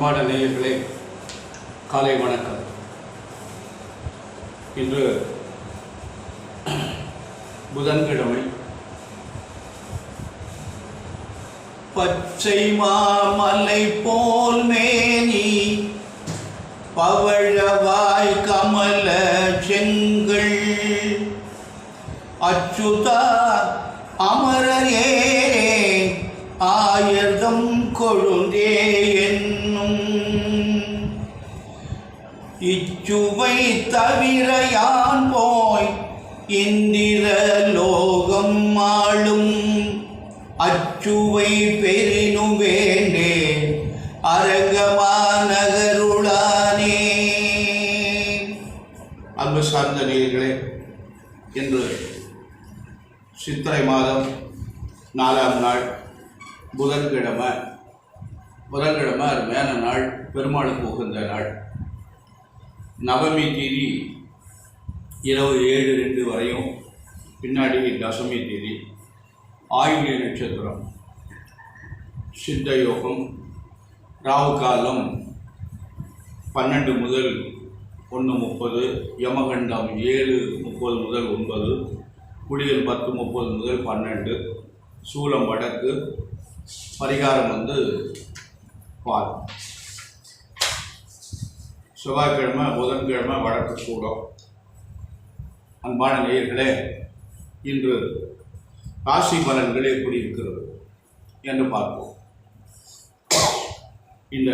அன்பான நேயர்களே, காலை வணக்கம். இன்று புதன்கிழமை. பச்சை மாமலை போல் மேனி பவழவாய் கமல செங்கல் அச்சுதா அமரரே ஆயர்தம் கொழுந்தே என்னும் இச்சுவை தவிர யான் போய் இந்திர லோகம் ஆளும் அச்சுவை பெரினு வேண்டே அரங்கமா நகருளானே. அன்பு சார்ந்த நேயர்களே, இன்று சித்திரை மாதம் 4ஆம் நாள் புதன்கிழமை. அருமையான நாள், பெருமாளுக்கு உகந்த நாள். நவமி தேதி இரவு 7:02 வரையும், பின்னாடி தசமி தேதி. ஆயுள்ய நட்சத்திரம், சித்த யோகம், ராவு காலம் 12 முதல் 1:30, யமகண்டம் 7:30 முதல் 9, குளியல் 10:30 முதல் 12, சூலம் வடக்கு, பரிகாரம் பால். செவ்வாய்க்கிழமை புதன்கிழமை வடக்கு சூடம். அன்பான நேயர்களே, இன்று ராசி பலன்கள் எப்படி இருக்கிறது என்று பார்ப்போம். இந்த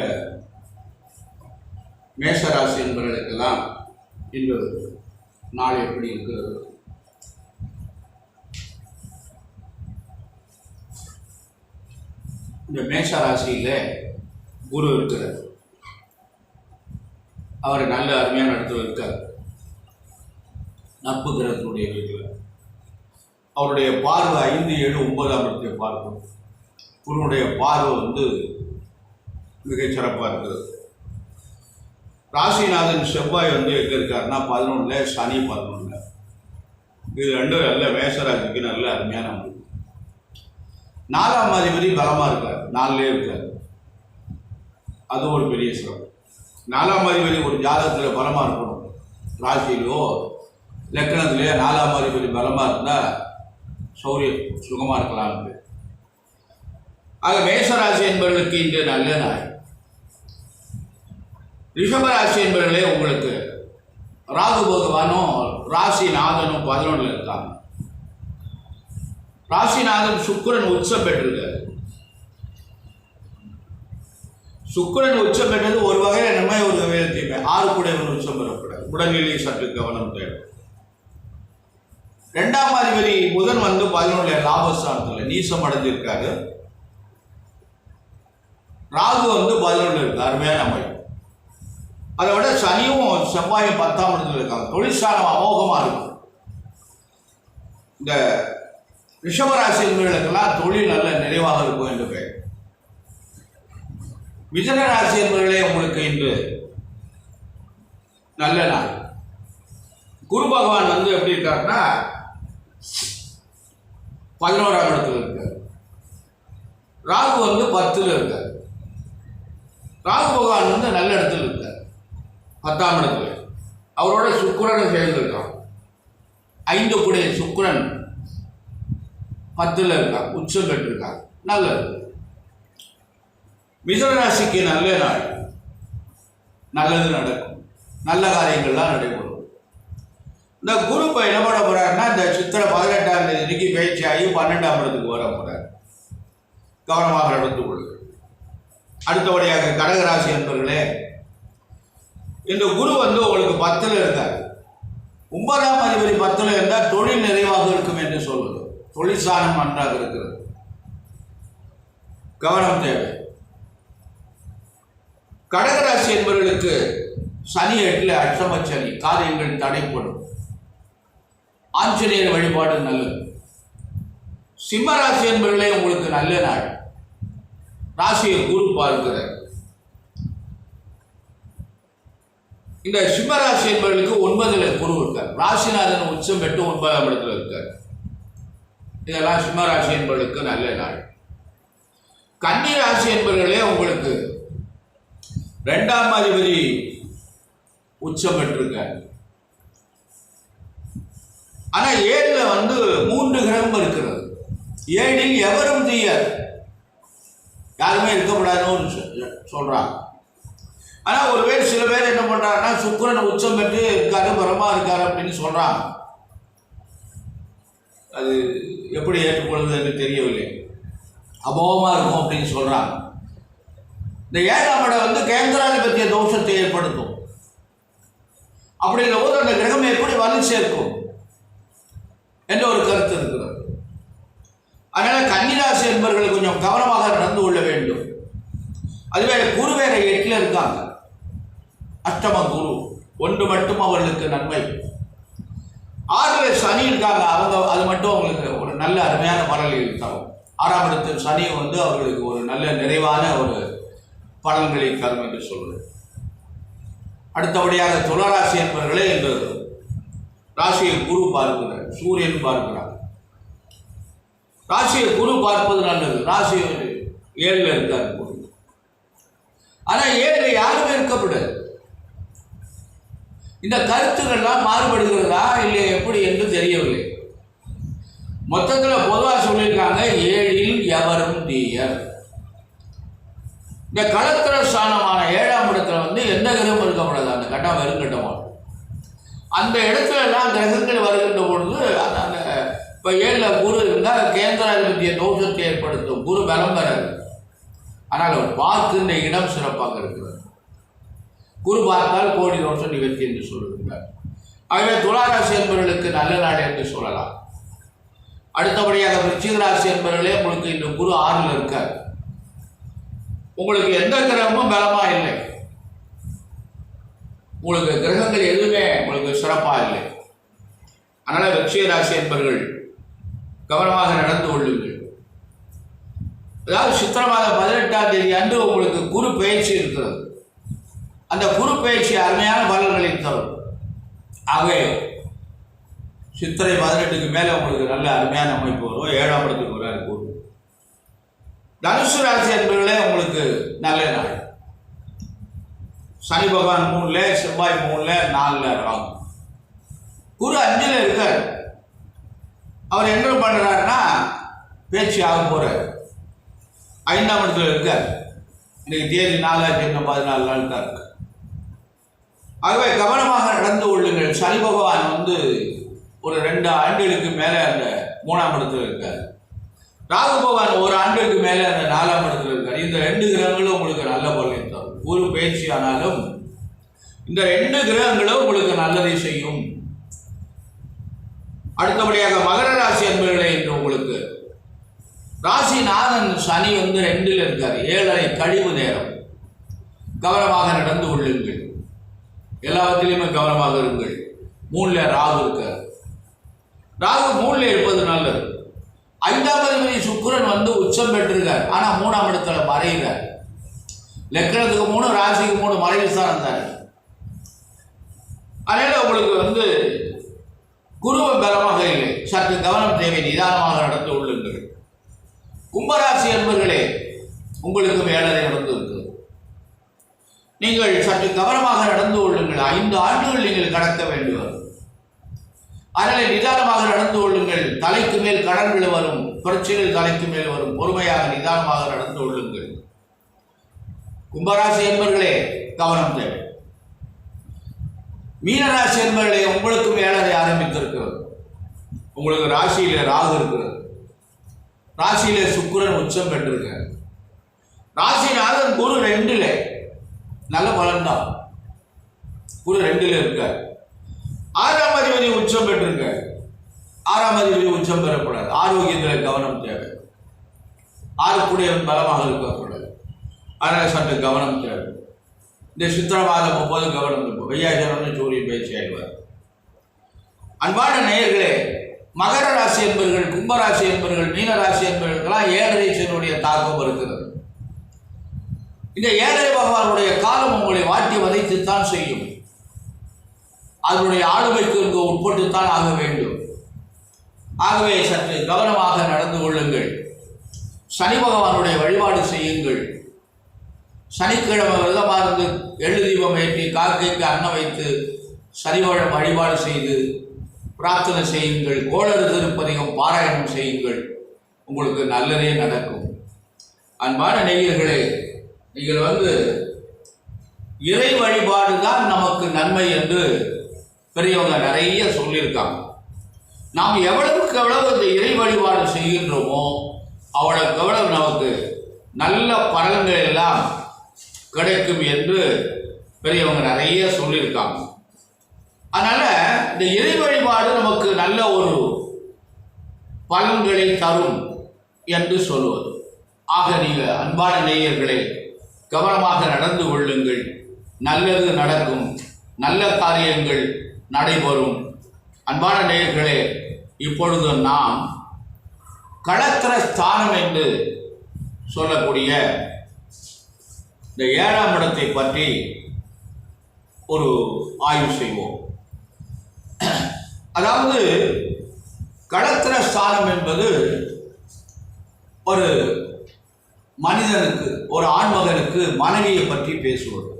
மேஷ ராசி என்பவர்களுக்கெல்லாம் இன்று நாள் எப்படி இருக்கிறது? இந்த மேஷ ராசியில் குரு இருக்கிறார். அவர் நல்ல அருமையான இடத்துல இருக்கார். நட்பு கிரகத்தினுடைய வீட்டில் அவருடைய பார்வை 5, 7, 9ஆம் இடத்தை பார்க்கும். குருனுடைய பார்வை மிகச்சிறப்பாக இருக்கிறது. ராசிநாதன் செவ்வாய் எங்கே இருக்காருன்னா 11, சனி 11. இது 2 நல்ல மேஷராசிக்கு நல்ல அருமையான முடிவு. 4ஆம் அதிபதி பலமாக இருக்கார், 4லே இருக்கார். அது ஒரு பெரிய சிறப்பு. 4ஆம் அதிபதி ஒரு ஜாதகத்தில் பலமாக இருக்கணும். ராசியிலோ லக்கணத்திலேயோ 4ஆம் அதிபதி பலமாக இருந்தால் சௌரியம் சுகமாக இருக்கலாம்னு. ஆக மேஷராசி என்பவர்களுக்கு இன்று நல்ல நாள். ரிஷபராசி என்பவர்களே, உங்களுக்கு ராகு பகவானும் ராசிநாதனும் 11 இருக்காங்க. ராசிநாதன் சுக்கிரன் உச்சம் பெற்றிருக்கார். சுக்கிரன் உச்சம் பெற்றது ஒரு வகையில் நன்மை, ஒரு வகையில் தீமை. 6 கூடையவன் உச்சம் பெறக்கூடாது. உடல்நிலை சற்று கவனம் தேவை. 2ஆம் அதிபதி புதன் 11 லாபஸ்தானத்தில் நீசம் அடைஞ்சிருக்காரு. ராகு 11 இருக்கு, அருமையான அமைப்பு. அதை விட சனியும் செவ்வாயும் 10ஆம் இடத்துல இருக்காங்க. தொழிற்சாலம் அமோகமாக இருக்கும். இந்த ரிஷபராசி என்பவர்களுக்கெல்லாம் தொழில் நல்ல நிறைவாக இருக்கும் என்று பெயர். மிதுன ராசி என்பவர்களே, உங்களுக்கு இன்று நல்ல நாள். குரு பகவான் எப்படி இருக்காருன்னா 11ஆம் இடத்துல இருக்கார். ராகு 10ல் இருக்கார். ராகு பகவான் நல்ல இடத்துல இருக்கார், 10ஆம் இடத்துல. அவரோட சுக்கிரன் சேர்ந்திருக்கான். 5 கூடிய சுக்கிரன் 10ல் இருக்கான், உச்சம் பெற்றிருக்காங்க. நல்லது. மிதுன ராசிக்கு நல்ல நாள். நல்லது நடக்கும், நல்ல காரியங்கள்லாம் நடைபெறும். இந்த குரு இப்போ என்ன பண்ண போறாருன்னா, இந்த சித்திரை 18ஆம் தேதிக்கு பயிற்சி ஆகி 12ஆம் இடத்துக்கு வர போறார். கவனமாக நடந்து கொள்ளுங்கள். அடுத்தபடியாக கடகராசி என்பவர்களே, இந்த குரு உங்களுக்கு 10ல் இருக்கார். 9ஆம் அதிபதி 10ல் இருந்தால் தொழில் நிறைவாக இருக்கும் என்று சொல்வது. தொழிற்சாலம் நன்றாக இருக்கிறது, கவனம் தேவை. கடகராசி என்பவர்களுக்கு சனி 8ல் அஷ்டம சனி, காரியங்கள் தடைப்படும். ஆஞ்சநேயர் வழிபாடு நல்லது. சிம்மராசி என்பவர்களே, உங்களுக்கு நல்ல நாள். ராசியை குரு பார்க்கிறார். இந்த சிம்மராசி என்பவர்களுக்கு 9ல் குரு இருக்கார். ராசிநாதன் உச்சம் பெற்று 9ஆம் இடத்துல இருக்கார். இதெல்லாம் சிம்மராசி என்பவர்களுக்கு நல்ல நாள். கன்னி ராசி என்பவர்களே, உங்களுக்கு 2ஆம் அதிபதி உச்சம் பெற்றிருக்கார். ஆனா 7ல 3 கிரகம் இருக்கிறது. 7ல் எவரும் தீயர், யாருமே இருக்கக்கூடாதுன்னு சொல்றாங்க. ஆனா ஒருவேளை சில பேர் என்ன பண்றாங்கன்னா சுக்கிரன் உச்சம் பெற்று இருக்காரு, பலமா இருக்காரு அப்படின்னு சொல்றாங்க. அது எப்படி ஏற்றுக்கொள்வது என்று தெரியவில்லை. அபோகமா இருக்கும் அப்படின்னு சொல்றாங்க. இந்த 7ஆம் இடம் கேந்திராதிபத்திய தோஷத்தை ஏற்படுத்தும். அப்படிங்கிற போது அந்த கிரகம் எப்படி வலு சேர்க்கும் என்ற ஒரு கருத்து இருக்கிறது. அதனால கன்னிராசி என்பவர்கள் கொஞ்சம் கவனமாக நடந்து கொள்ள வேண்டும். அதுவே குரு வேற 8ல் இருக்காங்க, அஷ்டம குரு, ஒன்று மட்டும் அவர்களுக்கு நன்மை. 6ல் சனி இருக்காங்க, அவங்க அது மட்டும் அவங்களுக்கு ஒரு நல்ல அருமையான பலன்களை தரும். 6ஆம் இடத்தில் சனி அவர்களுக்கு ஒரு நல்ல நிறைவான ஒரு பலன்களை தரும் என்று சொல்வது. அடுத்தபடியாக துளாராசி என்பவர்களே என்று ராசியை குரு பார்க்கிறார், சூரியன் பார்க்கிறார். ராசியை குரு பார்ப்பது நல்லது. ராசி 7ல் இருக்கார் குரு. ஆனா 7ல் யாருமே இருக்கக்கூடாது. இந்த கருத்துக்கள்லாம் மாறுபடுகிறதா இல்லை எப்படி என்று தெரியவில்லை. மொத்தத்தில் பொதுவாக சொல்லியிருக்காங்க 7ல் எவரும் தீயர். இந்த களத்திர ஸ்தானமான 7ஆம் இடத்துல எந்த கிரகம் இருக்கக்கூடாது, அந்த கட்டம் வெறுங்கட்டமான அந்த இடத்துல எல்லாம் கிரகங்கள் வருகின்ற பொழுது அந்த இப்போ 7ல் குரு இருந்தால் கேந்திராதிபத்திய தோஷத்தை ஏற்படுத்தும். குரு பலம் வராது, ஆனால் அவர் பார்க்கின்ற இடம் சிறப்பாக இருக்கிறது. குரு பார்த்தால் கோடி தோஷம் நிவர்த்தி என்று சொல்லுகிறார். ஆகவே துளாராசி என்பவர்களுக்கு நல்ல நாள் என்று சொல்லலாம். அடுத்தபடியாக விருச்சிக ராசி என்பவர்களே உங்களுக்கு இந்த குரு 6ல் இருக்கார். உங்களுக்கு எந்த கிரகமும் பலமா இல்லை, உங்களுக்கு கிரகங்கள் எதுவுமே உங்களுக்கு சிறப்பாக இல்லை. அதனால் விருச்சிக ராசி என்பவர்கள் கவனமாக நடந்து கொள்ளுங்கள். அதாவது சித்திரை மாதம் 18ஆம் தேதி அன்று உங்களுக்கு குரு பயிற்சி இருக்கிறது. அந்த குரு பயிற்சி அருமையான பலன்களை தரும். ஆகவே சித்திரை 18க்கு மேலே உங்களுக்கு நல்ல அருமையான அமைப்பு வரும். 7ஆம் இடத்துக்கு வராது குரு. தனுசு ராசி என்பவர்களே உங்களுக்கு நல்ல நாள். சனி பகவான் 3ல், செவ்வாய் 3ல், 4ல் ராகு. குரு 5ல் இருக்கார். அவர் என்ன பண்ணுறாருன்னா பேச்சு ஆக போறார். 5ஆம் இடத்துல இருக்கார். இன்னைக்கு தேதி 4 இன்னும் 14 நாள் தான் இருக்கு. ஆகவே கவனமாக நடந்து கொள்ளுங்கள். சனி பகவான் ஒரு 2 ஆண்டுகளுக்கு மேலே அந்த 3ஆம் இடத்துல இருக்கார். ராகு பகவான் 1 ஆண்டுக்கு மேலே அந்த 4ஆம் இடத்துல இருக்கார். இந்த 2 கிரகங்களும் உங்களுக்கு நல்ல பலனை தரும். குரு பயிற்சி ஆனாலும் இந்த 2 கிரகங்களும் உங்களுக்கு நல்லதை செய்யும். அடுத்தபடியாக மகர ராசி என்பவர்களே என்று உங்களுக்கு ராசிநாதன் சனி 2ல் இருக்கார். 7:30 கழிவு நேரம். கவனமாக நடந்து கொள்ளுங்கள், எல்லாவற்றிலுமே கவனமாக இருங்கள். 3ல் ராகு இருக்கார். ராகு 3ல் இருப்பது நல்லது. 5ஆம் அதிபதி சுக்கிரன் உச்சம் பெற்றிருக்கார். ஆனால் 3ஆம் இடத்துல மறைகிறார். லக்னத்துக்கு 3, ராசிக்கு 3 மறைவு ஸ்தானம் தானே. அதனால உங்களுக்கு குருவம் பலமாக இல்லை. சற்று கவனம் தேவை, நிதானமாக நடந்து கொள்ளுங்கள். கும்பராசி என்பவர்களே உங்களுக்கு 7:30 நடந்து இருக்கிறது. நீங்கள் சற்று கவனமாக நடந்து கொள்ளுங்கள். 5 ஆண்டுகள் நீங்கள் கடக்க வேண்டும். அதனால நிதானமாக நடந்து கொள்ளுங்கள். தலைக்கு மேல் கடன்கள் வரும், பிரச்சனைகள் தலைக்கு மேல் வரும். பொறுமையாக நிதானமாக நடந்து கொள்ளுங்கள். கும்பராசி என்பவர்களே கவனம் தேவை. மீனராசி என்பவர்களே உங்களுக்கும் 7:30 ஆரம்பித்திருக்கிறது. உங்களுக்கு ராசியில ராகு இருக்கிறது. ராசியில சுக்கிரன் உச்சம் பெற்றிருக்கார். ராசிநாதன் குரு 2ல், நல்ல பலன்தான். குரு 2ல் இருக்கார். 6ஆம் அதிபதி உச்சம் பெற்றிருக்கார். 6ஆம் அதிபதி உச்சம் பெறக்கூடாது. ஆரோக்கியத்தில் கவனம் தேவை. 6 பலமாக இருக்கக்கூடாது. அதனால் சற்று கவனம் தேவை. இந்த சித்திரை மாதம் 30 கவனம் இருக்கும். வெய்யாச்சரம்னு சூரியன் பயிற்சி ஆயிடுவார். அன்பான நேயர்களே, மகர ராசி என்பவர்கள், கும்பராசி என்பவர்கள், மீனராசி என்பவர்களுக்கெல்லாம் 7:30 சனியுடைய தாக்கம் இருக்கிறது. இந்த 7:30 பகவானுடைய காலம் உங்களை வாட்டி வதைத்துத்தான் செய்யும். அதனுடைய ஆளுமைக்கு உட்பட்டுத்தான் ஆக வேண்டும். ஆகவே சற்று கவனமாக நடந்து கொள்ளுங்கள். சனி பகவானுடைய வழிபாடு செய்யுங்கள். சனிக்கிழமை விரதமாக இருந்து எள்ளு தீபம் ஏற்றி காக்கைக்கு அன்னம் வைத்து சனி வழிபாடு செய்து பிரார்த்தனை செய்யுங்கள். கோளறு திருப்பதிகம் பாராயணம் செய்யுங்கள். உங்களுக்கு நல்லதே நடக்கும். அன்பான நேயர்களே, நீங்கள் இறை வழிபாடு தான் நமக்கு நன்மை என்று பெரியவங்க நிறைய சொல்லியிருக்காங்க. நாம் எவ்வளவுக்கு எவ்வளவு இந்த இறை வழிபாடு செய்கின்றோமோ அவ்வளவுக்கு எவ்வளவு நமக்கு நல்ல பலன்கள் எல்லாம் கிடைக்கும் என்று பெரியவங்க நிறைய சொல்லியிருக்காங்க. அதனால இந்த இறை வழிபாடு நமக்கு நல்ல ஒரு பலன்களை தரும் என்று சொல்வது. ஆக நீங்கள் அன்பான நேயர்களை கவனமாக நடந்து கொள்ளுங்கள். நல்லது நடக்கும், நல்ல காரியங்கள் நடைபெறும். அன்பான நேயர்களே, இப்பொழுது நாம் களத்திர ஸ்தானம் என்று சொல்லக்கூடிய இந்த 7ஆம் இடத்தை பற்றி ஒரு ஆய்வு செய்வோம். அதாவது களத்திர ஸ்தானம் என்பது ஒரு மனிதனுக்கு, ஒரு ஆண்மகனுக்கு மனைவியை பற்றி பேசுவது,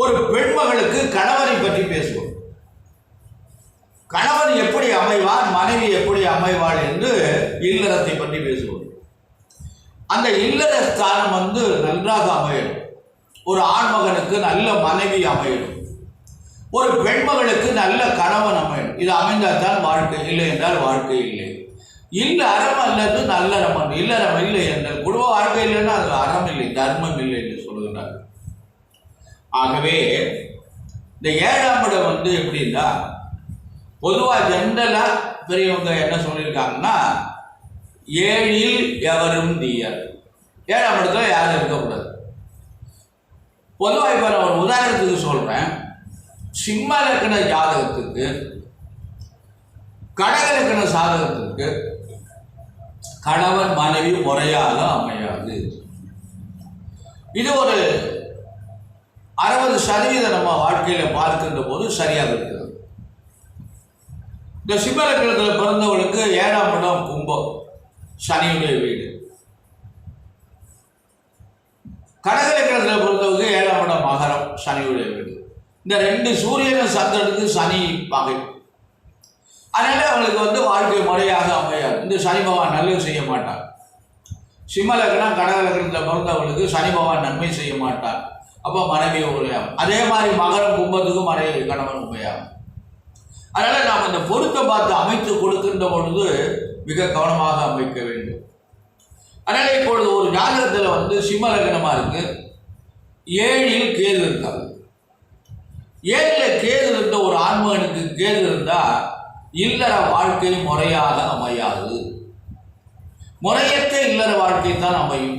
ஒரு பெண்மகளுக்கு கணவனை பற்றி பேசுவது. கணவன் எப்படி அமைவார், மனைவி எப்படி அமைவாள் என்று இல்லறத்தை பற்றி பேசுவது. அந்த இல்லற ஸ்தானம் நன்றாக அமையணும். ஒரு ஆண்மகனுக்கு நல்ல மனைவி அமையணும், ஒரு பெண்மகளுக்கு நல்ல கணவன் அமையணும். இது அமைந்தால் தான் வாழ்க்கை, இல்லை என்றால் வாழ்க்கை இல்லை. இல்ல அறம் அல்லது நல்லறம். இல்லறம் இல்லை என்றால் குடும்ப வாழ்க்கை இல்லைன்னா அது அறம் இல்லை, தர்மம் இல்லை என்று சொல்லுகிறார். ஆகவே இந்த 7ஆம் இடம் எப்படின்னா, பொதுவாக ஜென்ரலாக பெரியவங்க என்ன சொல்லியிருக்காங்கன்னா, 7இல் எவரும் தீயர். 7ஆம் இடத்துல யாரும் இருக்கக்கூடாது. பொதுவாக இப்போ நான் ஒரு உதாரணத்துக்கு சொல்கிறேன். சிம்ம லக்ன ஜாதகத்துக்கு, கடக லக்ன சாதகத்துக்கு கணவன் மனைவி முறையாக அமையாது. இது ஒரு 60% நம்ம வாழ்க்கையில் பார்க்கின்ற போது சரியாக இருக்கிறது. இந்த சிம்ம லக்னத்தில் பிறந்தவர்களுக்கு 7ஆம் இடம் கும்பம், சனியுடைய வீடு. கடக லக்னத்தில் பிறந்தவங்க 7ஆம் இடம் மகரம், சனியுடைய வீடு. இந்த 2 சூரியனும் சந்திரனுக்கு சனி பகை. அதனால அவங்களுக்கு வாழ்க்கை முறையாக அமையாது. இந்த சனி பகவான் நல்லது செய்ய மாட்டார். சிம்ம லக்னம் கடக லக்னத்தில் பிறந்தவர்களுக்கு சனி பகவான் நன்மை செய்ய மாட்டார். அப்போ மனைவி உபயாகும். அதே மாதிரி மகரம் கும்பத்துக்கும் மனைவி கணவன் உபயாகும். அதனால நாம் இந்த பொருத்தை பார்த்து அமைத்து கொடுக்கின்ற பொழுது மிக கவனமாக அமைக்க வேண்டும். அதனால இப்பொழுது ஒரு ஜாதகத்தில் சிம்ம லக்னமா இருக்கு, 7இல் கேது இருக்காது. 7இல் கேது இருந்த ஒரு ஆண்மகனுக்கு கேது இருந்தா இல்லற வாழ்க்கை முறையாக அமையாது. முறையற்ற இல்லற வாழ்க்கை தான் அமையும்.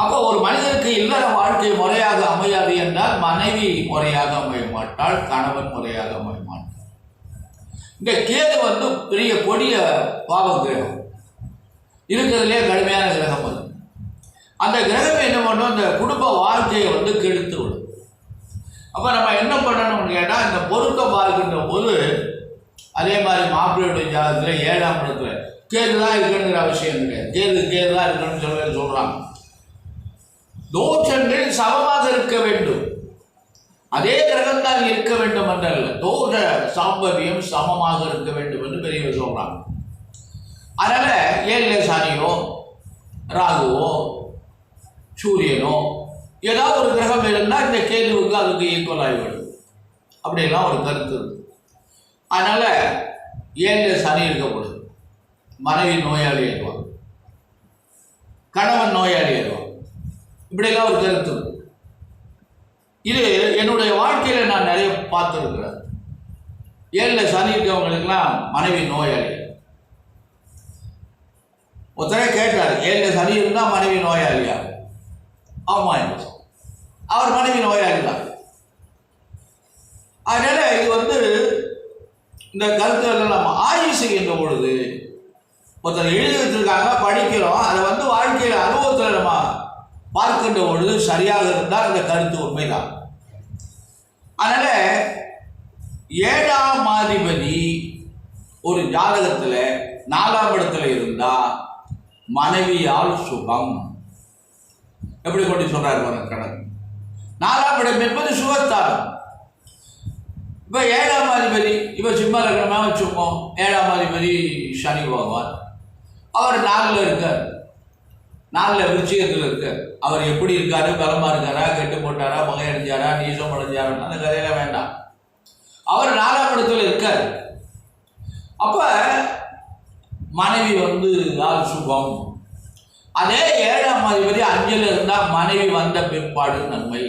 அப்போ ஒரு மனிதனுக்கு இல்லற வாழ்க்கை முறையாக அமையாது என்றால் மனைவி முறையாக அமைய மாட்டாள், கணவன் முறையாக அமைய மாட்டாள். இந்த கேது பெரிய கொடிய பாவ கிரகம், இருக்கிறதுலே கடுமையான கிரகம். அந்த கிரகம் என்ன பண்ணும், இந்த குடும்ப வாழ்க்கையை கெடுத்து விடும். அப்போ நம்ம என்ன பண்ணணும்னு கேட்டால், இந்த பொருத்தம் பார்க்கின்ற போது அதே மாதிரி மாப்பிள்ளையுடைய ஜாதகத்தில் 7ஆம் இடத்துல கேது தான் இருக்குங்கிற அவசியம் கிடையாது. கேது தான் இருக்குன்னு சொல்கிறாங்க. தோஷங்கள் சமமாக இருக்க வேண்டும், அதே கிரகம் தான் இருக்க வேண்டும் என்றல்ல, தோஷ சாம்பவியம் சமமாக இருக்க வேண்டும் என்று பெரியவர் சொல்றாங்க. அதனால 7ல் சனியோ ராகுவோ சூரியனோ ஏதாவது ஒரு கிரகம் இருந்தால் இந்த கேதுவுக்கு அதுக்கு ஈக்குவல் ஆகிவிடும். அப்படியெல்லாம் ஒரு கருத்து இருக்கு. அதனால 7ல் சனி இருக்கக்கூடாது. மனைவி நோயாளி ஆயிடுவாங்க, கணவன் நோயாளி ஆயிடுவாங்க. இப்படியெல்லாம் ஒரு கருத்து இருக்கு. இது என்னுடைய வாழ்க்கையில் நான் நிறைய பார்த்துருக்கிறேன். 7ல் சனி இருக்கவங்களுக்கெல்லாம் மனைவி நோயாளி. ஒருத்தரே கேட்டார், 7ல் சனி இருந்தால் மனைவி நோயாளியா? ஆமாம், அவர் மனைவி நோயாளி தான். அதனால இது இந்த கருத்துக்கள் நம்ம ஆய்வு செய்கின்ற பொழுது ஒருத்தர் எழுதி வச்சிருக்காங்க, படிக்கிறோம், அதை வாழ்க்கையில் அனுபவத்தில் நம்ம பார்க்கின்ற பொழுது சரியாக இருந்தால் அந்த கருத்து உண்மைதான். அதனால 7ஆம் அதிபதி ஒரு ஜாதகத்தில் 4ஆம் இடத்துல இருந்தா மனைவியால் சுபம். எப்படி கொண்டு சொல்றாரு பாருங்க கணக்கு. 4ஆம் இடம் என்பது சுகஸ்தானம். இப்போ 7ஆம் அதிபதி, இப்போ சிம்ம லக்னமாக வச்சுக்கோம், 7ஆம் அதிபதி சனி பகவான், அவர் 4ல் இருக்கார், 4ல் விருச்சிகத்தில் இருக்கார். அவர் எப்படி இருக்காரு, பலமாக இருக்காரா, கெட்டு போட்டாரா, பகை அடைஞ்சாரா, நீசம் அடைஞ்சாரா, அந்த கதையில வேண்டாம். அவர் 4ஆம் இடத்துல இருக்கார். அப்போ மனைவி யார் சுகம். அதே 7ஆம் அதிபதி 5ல் இருந்தால் மனைவி வந்த பிற்பாடு நன்மை.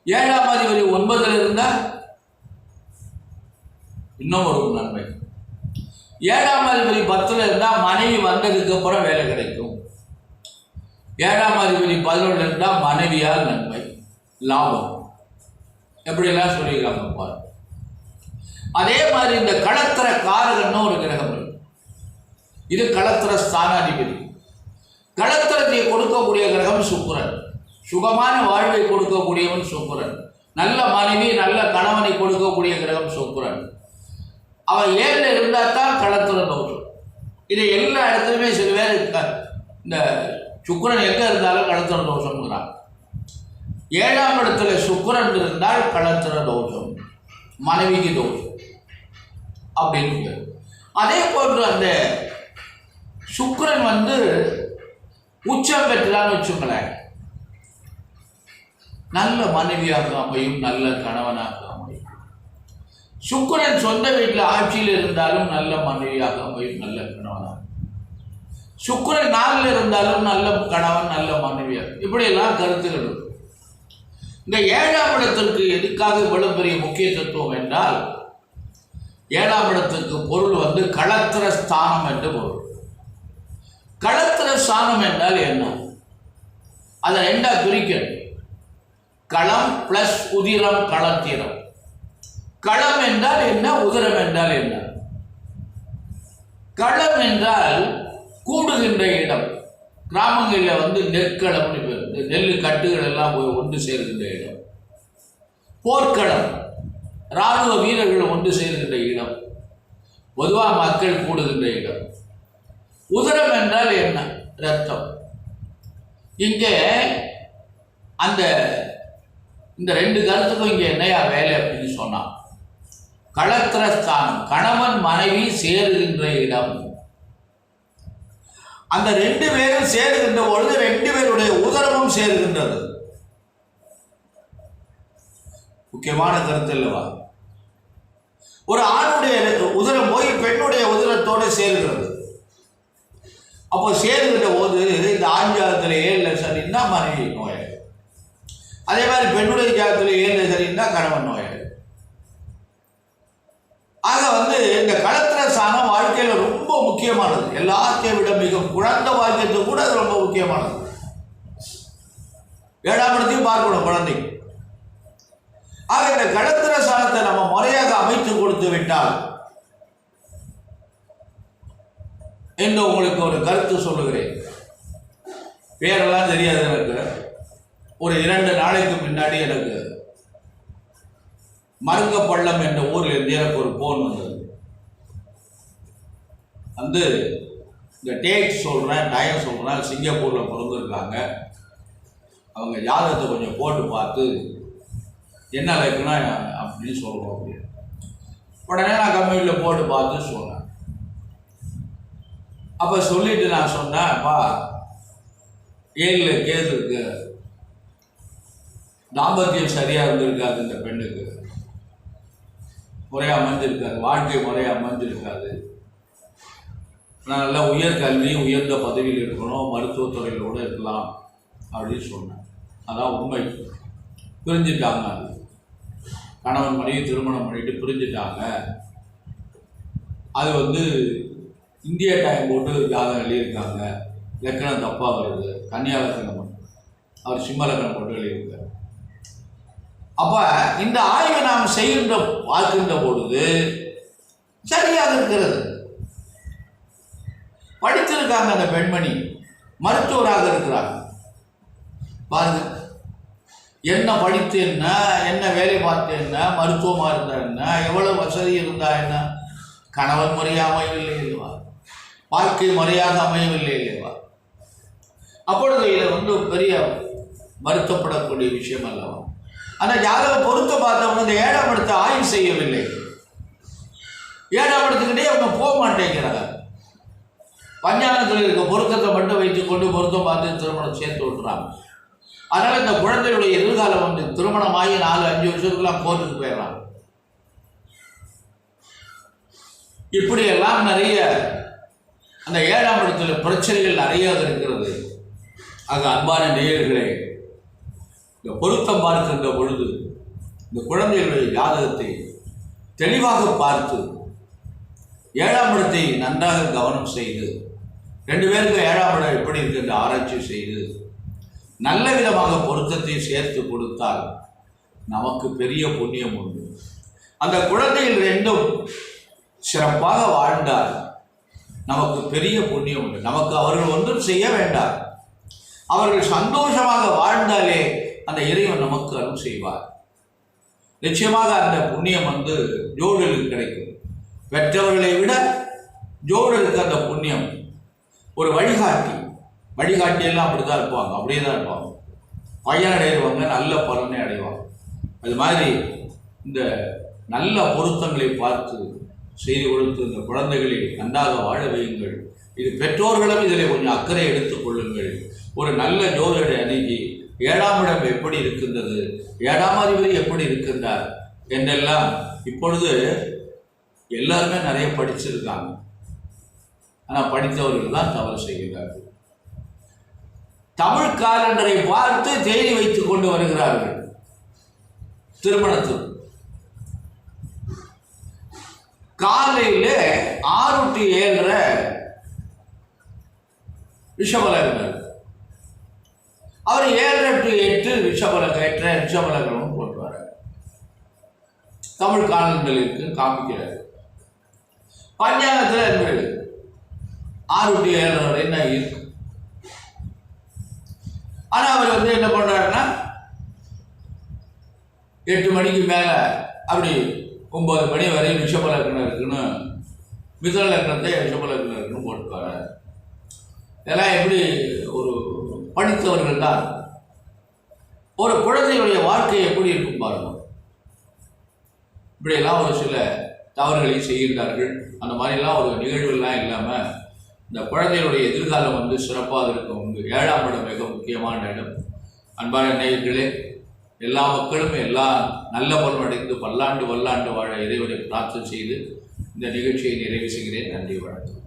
7ஆம் அதிபதி 9ல் இருந்தால் இன்னும் ஒரு நன்மை. 7ஆம் அதிபதி 10ல் இருந்தால் மனைவி வந்ததுக்கு அப்புறம் வேலை கிடைக்கும். 7ஆம் அதிபதி 11ல் இருந்தால் மனைவியால் நன்மை, லாபம். எப்படிலாம் சொல்லியிருக்காங்க பாரு. அதே மாதிரி இந்த களத்திர காரகன்னு ஒரு கிரகம் இருக்கு. இது களத்திர ஸ்தானாதிபதி. களத்திரத்தை கொடுக்கக்கூடிய கிரகம் சுக்கிரன். சுகமான வாழ்வை கொடுக்கக்கூடியவன் சுக்கிரன். நல்ல மனைவி, நல்ல கணவனை கொடுக்கக்கூடிய கிரகம் சுக்கிரன். அவன் 7ல் இருந்தால் தான் களத்திர தோஷம். இதை எல்லா இடத்துலையுமே சில பேர் இந்த சுக்கிரன் எங்கே இருந்தாலும் களத்திர தோஷம்ங்கிறான். 7ஆம் இடத்துல சுக்கிரன் இருந்தால் களத்திர தோஷம், மனைவிக்கு தோஷம் அப்படின்னு. அதே போன்று அந்த சுக்கிரன் உச்சம் பெற்றான்னு வச்சுங்களேன், நல்ல மனைவியாக அமையும், நல்ல கணவனாக அமையும். சுக்கிரன் சொந்த வீட்டில் ஆட்சியில் இருந்தாலும் நல்ல மனைவியாக அமையும், நல்ல கணவனாக. சுக்கிரன் 4ல் இருந்தாலும் நல்ல கணவன், நல்ல மனைவியாக. இப்படியெல்லாம் கருத்துகள் இருக்கு. இந்த 7ஆம் இடத்திற்கு எதுக்காக இவ்வளவு பெரிய முக்கியத்துவம் என்றால், 7ஆம் இடத்துக்கு பொருள் களத்திர ஸ்தானம் என்று பொருள். களத்திர ஸ்தானம் என்றால் என்ன? அதை 2ஆ பிரிக்கணும். களம் பிளஸ் உதிரம், களத்திரம். களம் என்றால் என்ன, உதிரம் என்றால் என்ன? களம் என்றால் கூடுகின்ற இடம். கிராமங்களில் நெற்களம்னு பேர். நெல் கட்டுகள் எல்லாம் போய் ஒன்று சேர்கின்ற இடம். போர்க்களம், இராணுவ வீரர்கள் ஒன்று சேர்கின்ற இடம், பொதுவாக மக்கள் கூடுகின்ற இடம். உதரம் என்றால் என்ன? இரத்தம். இங்கே இந்த 2 கருத்துக்கும் இங்கே என்னையா வேலை அப்படின்னு சொன்னான். களத்திரஸ்தானம், கணவன் மனைவி சேருகின்ற இடம். அந்த 2 பேரும் சேருகின்ற பொழுது 2 பேருடைய உதரமும் சேருகின்றது. முக்கியமான கருத்து அல்லவா? ஒரு ஆணுடைய உதரம் போய் பெண்ணுடைய உதரத்தோடு சேர்கிறது. அப்போ சேருகின்ற போது இந்த ஆண் ஜாதகத்தில் 7ல் சரின்னா மனைவி நோயாளி, அதே மாதிரி பெண்ணுடைய ஜாதகத்தில் 7ல் சரின்னா கணவன் நோயாளி. ஆக இந்த களத்திர ஸ்தானம் வாழ்க்கையில் ரொம்ப முக்கியமானது. எல்லாத்தையும் விட மிக குழந்தை வாழ்க்கைக்கு கூட அது ரொம்ப முக்கியமானது. 7ஆம் இடத்தையும் பார்க்கணும் குழந்தை. ஆக இந்த களத்திர ஸ்தானத்தை நம்ம முறையாக அமைத்து கொடுத்து விட்டால், என்று உங்களுக்கு ஒரு கருத்து சொல்லுகிறேன். பேரெல்லாம் தெரியாது எனக்கு. ஒரு 2 நாளைக்கு முன்னாடி எனக்கு மருங்கப்பள்ளம் என்ற ஊரில் இருந்து எனக்கு ஒரு போன் வந்தது. இந்த டேட் சொல்கிறேன், டைம் சொல்கிறேன், சிங்கப்பூரில் பிறந்திருக்காங்க. அவங்க ஜாதகத்தை கொஞ்சம் போட்டு பார்த்து என்ன லைக்குன்னா அப்படின்னு சொல்கிறோம் அப்படின்னு. உடனே நான் கம்ப்யூட்டரில் போட்டு பார்த்து சொன்னேன். அப்போ சொல்லிட்டு நான் சொன்னேன், அப்பா 7ல் கேது இருக்கு, தாம்பத்தியம் சரியாக இருந்திருக்காது, இந்த பெண்ணுக்கு முறையாக அமைஞ்சிருக்காது, வாழ்க்கை முறையாக அமைஞ்சிருக்காது, நான் நல்லா உயர்கல்வி உயர்ந்த பதவியில் இருக்கணும், மருத்துவத்துறையில் கூட இருக்கலாம் அப்படின்னு சொன்னேன். அதான் உண்மை. பிரிஞ்சுட்டாங்க. அது கணவன் மனைவி திருமணம் பண்ணிட்டு பிரிஞ்சுட்டாங்க. அது இந்தியா டைம் போட்டு ஜாதகம் எழுதியிருக்காங்க. லக்கணம் தப்பாக வருது, கன்னியா லக்கணம், அவர் சிம்ம லக்கணம் போட்டு எழுதியிருக்காரு. அப்போ இந்த ஆய்வை நாம் பார்க்கின்ற பொழுது சரியாக இருக்கிறது. படித்திருக்காங்க அந்த பெண்மணி, மருத்துவராக இருக்கிறாங்க. பாருங்க, என்ன படித்து என்ன வேலை பார்த்து என்ன, மருத்துவமாக இருந்தால் என்ன, எவ்வளவு வசதி இருந்தால் என்ன, கணவன் முறையாக அமையவில்லை இல்லைவா, வாழ்க்கை முறையாக அமையவில்லை இல்லைவா. அப்பொழுது இதை பெரிய வருத்தப்படக்கூடிய விஷயம் அல்லவா. ஆனால் ஜாதகம் பொருத்த பார்த்தவங்க இந்த 7ஆம் இடத்தை ஆய்வு செய்யவில்லை. 7ஆம் இடத்துக்கிட்டே அவங்க போக மாட்டேங்கிறாங்க. பஞ்சாங்கத்தில் இருக்க பொருத்தத்தை மட்டும் வைத்துக்கொண்டு பொருத்தம் பார்த்து திருமணம் சேர்த்து விட்டுறாங்க. அதனால் இந்த குழந்தையுடைய எதிர்காலம் திருமணமாகி 4-5 வருஷத்துக்குலாம் கோர்ட்டுக்கு போயிடலாம். இப்படியெல்லாம் நிறைய அந்த 7ஆம் இடத்துல பிரச்சனைகள் நிறைய இருக்கிறது. ஆக அன்பான நேயர்களே, இந்த பொருத்தம் பார்க்கின்ற பொழுது இந்த குழந்தைகளுடைய ஜாதகத்தை தெளிவாக பார்த்து 7ஆம் இடத்தை நன்றாக கவனம் செய்து 2 பேருக்கும் 7ஆம் இடம் எப்படி இருக்கு என்று ஆராய்ச்சி செய்து நல்ல விதமாக பொருத்தத்தை சேர்த்து கொடுத்தால் நமக்கு பெரிய புண்ணியம் உண்டு. அந்த குழந்தைகள் 2ம் சிறப்பாக வாழ்ந்தால் நமக்கு பெரிய புண்ணியம் உண்டு. நமக்கு அவர்கள் ஒன்றும் செய்ய வேண்டாம். அவர்கள் சந்தோஷமாக வாழ்ந்தாலே அந்த இறைவன் நமக்கு அருள் செய்வார். நிச்சயமாக அந்த புண்ணியம் ஜோடலுக்கு கிடைக்கும். பெற்றவர்களை விட ஜோடலுக்கு அந்த புண்ணியம் ஒரு வழிகாட்டியெல்லாம் அப்படி தான் இருப்பாங்க, அப்படியே தான் இருப்பாங்க. பயன் அடைகிறவங்க நல்ல பலனை அடைவாங்க. அது மாதிரி இந்த நல்ல பொருத்தங்களை பார்த்து செய்து கொடுத்து இந்த குழந்தைகளை நன்றாக வாழ வையுங்கள். இது பெற்றோர்களும் இதில் கொஞ்சம் அக்கறை எடுத்துக் கொள்ளுங்கள். ஒரு நல்ல ஜோதிடரை அணுகி 7ஆம் இடம் எப்படி இருக்கின்றது, 7ஆம் அதிபதி எப்படி இருக்கின்றார் என்றெல்லாம். இப்பொழுது எல்லாருமே நிறைய படிச்சிருக்காங்க, ஆனால் படித்தவர்கள் தான் தவறு செய்கிறார்கள். தமிழ் காலண்டரை பார்த்து தேதி வைத்துக் கொண்டு வருகிறார்கள் திருமணத்துக்கு. காலையில் 6 to 7 ரிஷபலக்னர், அவர் 7 to 8 ரிஷபலக்னம் போட்டு வர தமிழ் காலண்டருக்கு காமிக்கிறார். பஞ்சாங்கத்தில் என்பது 6 to 7 வரை தான் இருக்கு. ஆனால் அவர் என்ன பண்ணுறாருன்னா 8 மணிக்கு மேலே அப்படி 9 மணி வரை ரிஷபலக்னம் இருக்குன்னு மிதுன லக்னத்தை ரிஷபலக்னம் இருக்குன்னு போட்டுக்கார. இதெல்லாம் எப்படி ஒரு படித்தவர்கள் தான். ஒரு குழந்தையுடைய வாழ்க்கை எப்படி இருக்கும் பாருங்க. இப்படியெல்லாம் ஒரு சில தவறுகளை செய்கின்றார்கள். அந்த மாதிரிலாம் ஒரு நிகழ்வுலாம் இல்லாமல் இந்த குழந்தைகளுடைய எதிர்காலம் சிறப்பாக இருக்கும். 7ஆம் இடம் மிக முக்கியமான இடம். அன்பான நேயர்களே, எல்லா மக்களும் எல்லா நல்ல பலனடைந்து பல்லாண்டு வாழ இறைவனை பிரார்த்தனை செய்து இந்த நிகழ்ச்சியை நிறைவு செய்கிறேன். நன்றி, வணக்கம்.